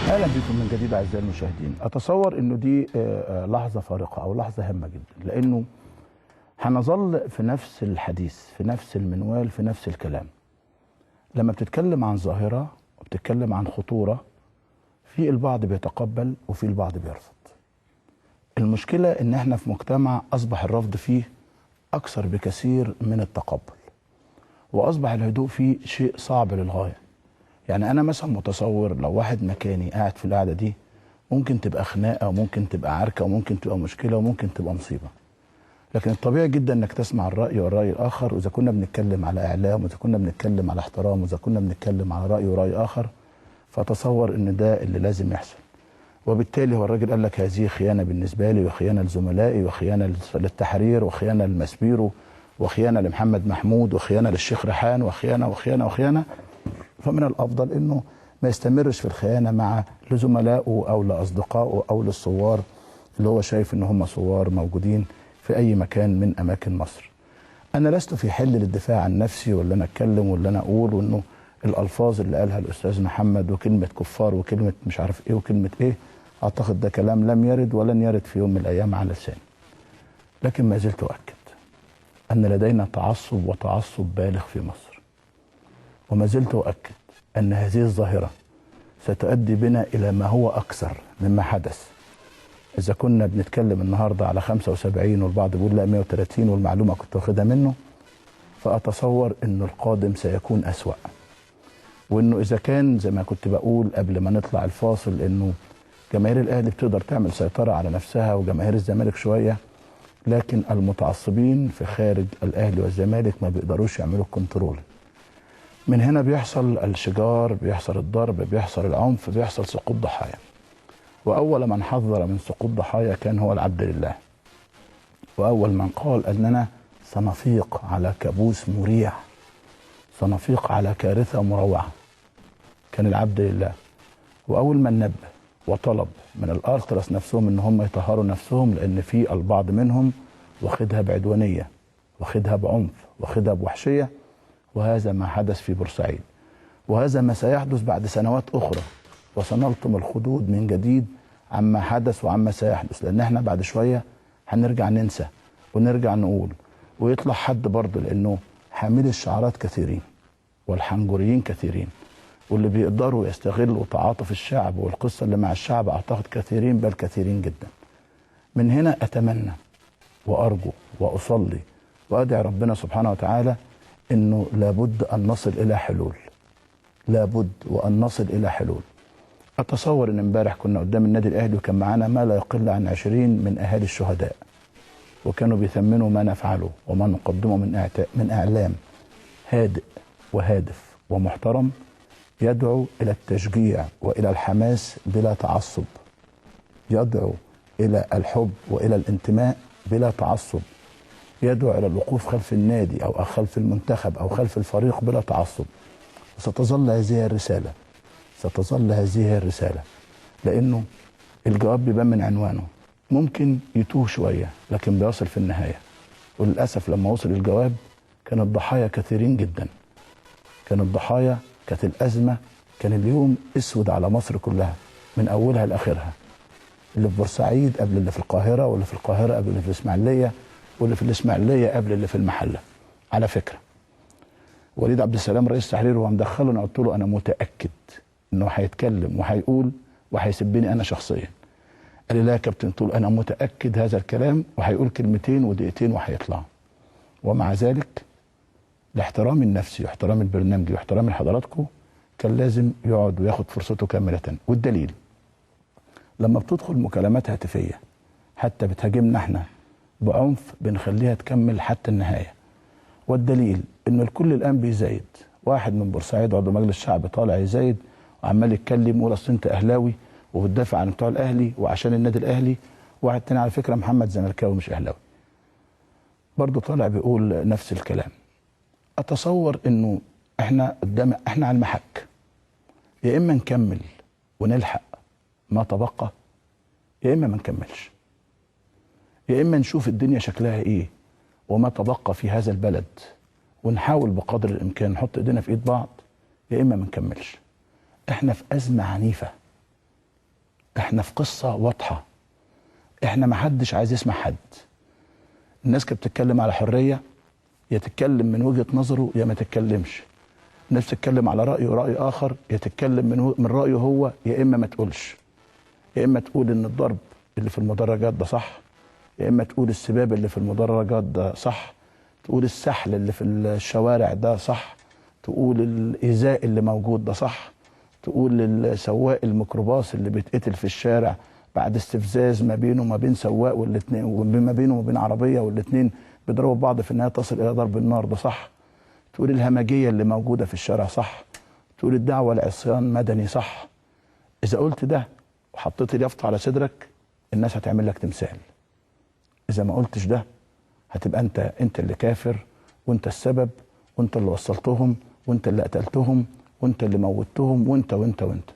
اهلا بكم من جديد اعزائي المشاهدين. اتصور انه دي لحظه فارقه او لحظه هامه جدا، لانه هنظل في نفس الحديث، في نفس المنوال، في نفس الكلام. لما بتتكلم عن ظاهره وبتتكلم عن خطوره، في البعض بيتقبل وفي البعض بيرفض. المشكله ان احنا في مجتمع اصبح الرفض فيه اكثر بكثير من التقبل، واصبح الهدوء فيه شيء صعب للغايه. يعني أنا مثلا متصور لو واحد مكاني قاعد في القعدة دي، ممكن تبقى خناقة وممكن تبقى عركة وممكن تبقى مشكلة وممكن تبقى مصيبة. لكن الطبيعي جدا إنك تسمع الرأي والرأي الآخر، وإذا كنا بنتكلم على إعلام وإذا كنا بنتكلم على احترام وإذا كنا بنتكلم على رأي ورأي آخر، فأتصور إن ده اللي لازم يحصل. وبالتالي هو الراجل قال لك هذه خيانة بالنسبة لي، وخيانة لزملائي، وخيانة للتحرير، وخيانة للمسبيرو، وخيانة لمحمد محمود، وخيانة للشيخ ريحان، وخيانة وخيانة وخيانة. فمن الافضل انه ما يستمرش في الخيانه مع لزملائه او لاصدقائه او للثوار اللي هو شايف ان هم ثوار موجودين في اي مكان من اماكن مصر. انا لست في حل للدفاع عن نفسي ولا انا اتكلم ولا انا اقول، وانه الالفاظ اللي قالها الاستاذ محمد وكلمه كفار وكلمه مش عارف ايه وكلمه ايه، اعتقد ده كلام لم يرد ولن يرد في يوم من الايام على لساني. لكن ما زلت اؤكد ان لدينا تعصب وتعصب بالغ في مصر، وما زلت أؤكد أن هذه الظاهرة ستؤدي بنا إلى ما هو أكثر مما حدث. إذا كنا بنتكلم النهاردة على 75 والبعض بيقول لا 130 والمعلومة كنت واخدها منه، فأتصور أن القادم سيكون أسوأ. وأنه إذا كان زي ما كنت بقول قبل ما نطلع الفاصل أنه جماهير الأهلي بتقدر تعمل سيطرة على نفسها وجماهير الزمالك شوية، لكن المتعصبين في خارج الأهلي والزمالك ما بيقدروش يعملوا الكنترول. من هنا بيحصل الشجار، بيحصل الضرب، بيحصل العنف، بيحصل سقوط ضحايا. وأول من حذر من سقوط ضحايا كان هو العبد لله، وأول من قال أننا سنفيق على كابوس مريع، سنفيق على كارثة مروعة، كان العبد لله. وأول من نبه وطلب من الألتراس نفسهم أن هم يطهروا نفسهم، لأن في البعض منهم واخدها بعدوانية، واخدها بعنف، واخدها بوحشية. وهذا ما حدث في بورسعيد، وهذا ما سيحدث بعد سنوات أخرى، وسنلطم الخدود من جديد عما حدث وعما سيحدث، لأن احنا بعد شوية هنرجع ننسى ونرجع نقول، ويطلع حد برضه، لأنه حامل الشعارات كثيرين والحنجريين كثيرين، واللي بيقدروا يستغلوا تعاطف الشعب والقصة اللي مع الشعب أعتقد كثيرين، بل كثيرين جدا. من هنا أتمنى وأرجو وأصلي وأدعي ربنا سبحانه وتعالى إنه لابد أن نصل إلى حلول، لابد وأن نصل إلى حلول. أتصور إن امبارح كنا قدام النادي الأهلي وكان معانا ما لا يقل عن 20 من أهالي الشهداء، وكانوا بيثمنوا ما نفعله وما نقدمه من إعلام هادئ وهادف ومحترم، يدعو إلى التشجيع وإلى الحماس بلا تعصب، يدعو إلى الحب وإلى الانتماء بلا تعصب، يدعو إلى الوقوف خلف النادي أو خلف المنتخب أو خلف الفريق بلا تعصب. وستظل هذه الرسالة، ستظل هذه الرسالة، لأنه الجواب بيبان من عنوانه، ممكن يتوه شوية لكن بيصل في النهاية. وللأسف لما وصل الجواب كان الضحايا كثيرين جدا، كان الضحايا، كانت الأزمة، كان اليوم أسود على مصر كلها من أولها لآخرها، اللي في بورسعيد قبل اللي في القاهرة، واللي في القاهرة قبل اللي في الإسماعيلية، واللي في الإسماعيلية قبل اللي في المحلة. على فكرة وليد عبد السلام رئيس التحرير وهو مدخله، انا قلت له انا متاكد انه هيتكلم وهيقول وهيسبني انا شخصيا. قال لي لا يا كابتن، قلت له انا متاكد هذا الكلام، وهيقول كلمتين ودقيقتين وهيطلع. ومع ذلك لاحترامي النفسي واحترام البرنامج واحترام حضراتكم كان لازم يقعد وياخد فرصته كامله. والدليل لما بتدخل مكالمات هاتفيه حتى بتهاجمنا احنا بعنف، بنخليها تكمل حتى النهايه. والدليل انه الكل الان بيزايد. واحد من بورسعيد عضو مجلس الشعب طالع يزايد وعمال يتكلم ويقول اصل انت اهلاوي وبتدافع عن بتوع الاهلي وعشان النادي الاهلي. واحد تاني على فكره محمد زملكاوي مش اهلاوي برضه طالع بيقول نفس الكلام. اتصور انه احنا على المحك، يا اما نكمل ونلحق ما تبقى، يا اما ما نكملش، يا اما نشوف الدنيا شكلها ايه وما تبقى في هذا البلد ونحاول بقدر الامكان نحط ايدينا في ايد بعض، يا اما ما نكملش. احنا في ازمه عنيفه، احنا في قصه واضحه، احنا ما حدش عايز يسمع حد. الناس كانت بتتكلم على حريه، يا تتكلم من وجهه نظره يا ما تتكلمش. الناس بتتكلم على رايه ورأي اخر، يا تتكلم من رايه هو يا اما ما تقولش. يا اما تقول ان الضرب اللي في المدرجات ده صح، يا اما تقول السباب اللي في المدرجات ده صح، تقول السحل اللي في الشوارع ده صح، تقول الايذاء اللي موجود ده صح، تقول السواق الميكروباص اللي بيتقتل في الشارع بعد استفزاز ما بينه وما بين سواق والاثنين، وما بينه وما بين عربيه والاثنين بيضربوا بعض في النهايه تصل الى ضرب النار ده صح، تقول الهمجيه اللي موجوده في الشارع صح، تقول الدعوه لعصيان مدني صح. اذا قلت ده وحطيت اليافطه على صدرك الناس هتعمل لك تمثال. اذا ما قلتش ده هتبقى انت اللي كافر، وانت السبب، وانت اللي وصلتهم، وانت اللي قتلتهم، وانت اللي موتهم، وانت وانت وانت.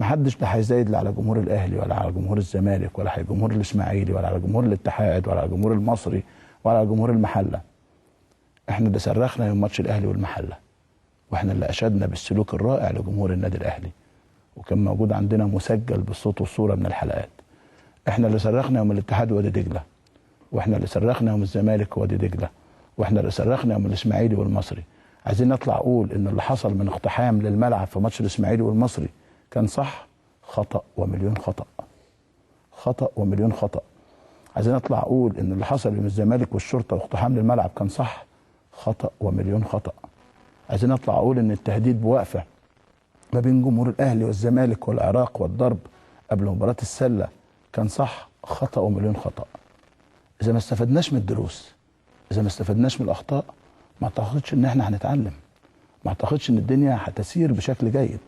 محدش لا هيزايد لا على جمهور الاهلي ولا على جمهور الزمالك ولا على جمهور الاسماعيلي ولا على جمهور الاتحاد ولا على جمهور المصري ولا على جمهور المحله. احنا اللي صرخنا يوم ماتش الاهلي والمحله، واحنا اللي اشدنا بالسلوك الرائع لجمهور النادي الاهلي، وكان موجود عندنا مسجل بالصوت والصوره من الحلقات. احنا اللي صرخنا يوم الاتحاد وادي دجله، واحنا اللي صرخنا يوم الزمالك وادي دجله، واحنا اللي صرخنا يوم الاسماعيلي والمصري. عايزين نطلع اقول ان اللي حصل من اقتحام للملعب في ماتش الاسماعيلي والمصري كان صح؟ خطأ ومليون خطأ. خطأ ومليون خطأ. عايزين نطلع اقول ان اللي حصل يوم الزمالك والشرطه واقتحام للملعب كان صح؟ خطأ ومليون خطأ. عايزين نطلع اقول ان التهديد بوقفه ما بين جمهور الاهلي والزمالك والعراق والضرب قبل مباراه السله كان صح؟ خطأ ومليون خطأ. اذا ما استفدناش من الدروس، اذا ما استفدناش من الاخطاء، ما اعتقدش ان احنا هنتعلم، ما اعتقدش ان الدنيا هتسير بشكل جيد.